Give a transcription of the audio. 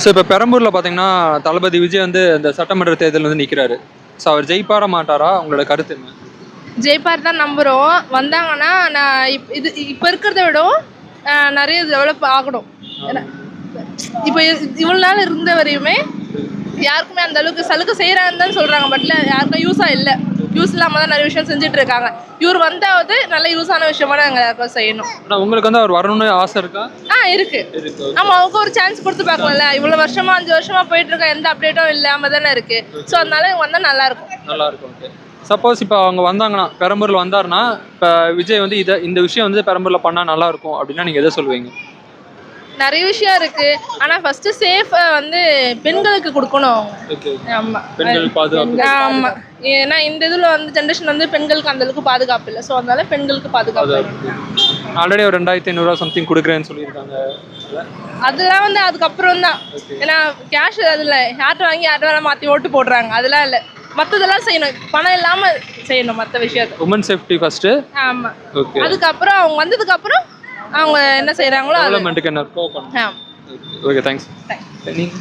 So இப்போ பெரம்பூரில் பார்த்தீங்கன்னா தளபதி விஜய் வந்து இந்த சட்டமன்ற தேர்தல் வந்து நிற்கிறாரு. ஸோ அவர் ஜெயிப்பாரா மாட்டாரா? உங்களோட கருத்து என்ன? ஜெயிப்பார் தான் நம்புகிறோம். வந்தாங்கன்னா நான் இப்போ இருக்கிறத விடவும் நிறைய டெவலப் ஆகணும். இப்போ இவ்வளோ நாள் இருந்த வரையுமே யாருக்குமே அந்த அளவுக்கு சலுகை செய்கிறாங்கன்னு தான் சொல்கிறாங்க. பட்ல யாருக்கும் யூஸாக இல்லை. யூஸ் இல்லாமல் தான் நிறைய விஷயம் செஞ்சுட்டு இருக்காங்க. இவர் வந்தாவது நல்ல யூஸான விஷயமா நாங்கள் யாருக்கும் செய்யணும். ஆனால் உங்களுக்கு வந்து அவர் வரணும்னு ஆசை இருக்கா? இருக்கு. ஆமாம், அவங்க ஒரு சான்ஸ் கொடுத்து பார்க்கலாம்ல. இவ்வளோ வருஷமா 5 வருஷமா போயிட்டு இருக்க எந்த அப்டேட்டும் இல்லாமல் தானே இருக்கு. ஸோ அதனால இவங்க வந்தால் நல்லா இருக்கும். நல்லா இருக்கும். ஓகே. சப்போஸ் இப்போ அவங்க வந்தாங்கன்னா பெரம்பூரில் வந்தாருன்னா இப்போ விஜய் வந்து இந்த விஷயம் வந்து பெரம்பூரில் பண்ணால் நல்லா இருக்கும் அப்படின்னா நீங்கள் எதை சொல்லுவீங்க? நிறைய விஷயம் இருக்கு. ஆனா ஃபர்ஸ்ட் சேஃப் வந்து பெண்களுக்கு கொடுக்கணும். ஆமா, பெண்கள் பாதுகாப்பு. ஆமா, ஏன்னா இந்த இதுல வந்து ஜெனரேஷன் வந்து பெண்களுக்கு அந்த அளவுக்கு பாதுகாப்பு இல்லை. ஸோ அதனால பெண்களுக்கு பாதுகாப்பு. ஆல்ரெடி ஒரு 2500 சம்திங் கொடுக்குறேன்னு சொல்லியிருக்காங்க. அதெல்லாம் வந்து அதுக்கப்புறம் தான். ஏன்னா கேஷ் அதில் யார்கிட்ட வாங்கி யார்கிட்ட வேணா மாற்றி ஓட்டு போடுறாங்க. அதெல்லாம் இல்லை. மற்றதெல்லாம் செய்யணும். பணம் இல்லாமல் செய்யணும் மற்ற விஷயத்தை. Women safety first. ஆமா. அதுக்கப்புறம் அவங்க வந்ததுக்கு அப்புறம் அவங்க என்ன செய்யறாங்களோ டெவலப்மென்ட்க்கு என்ன இருக்கோ பண்ணணும். Okay, thanks. நீங்க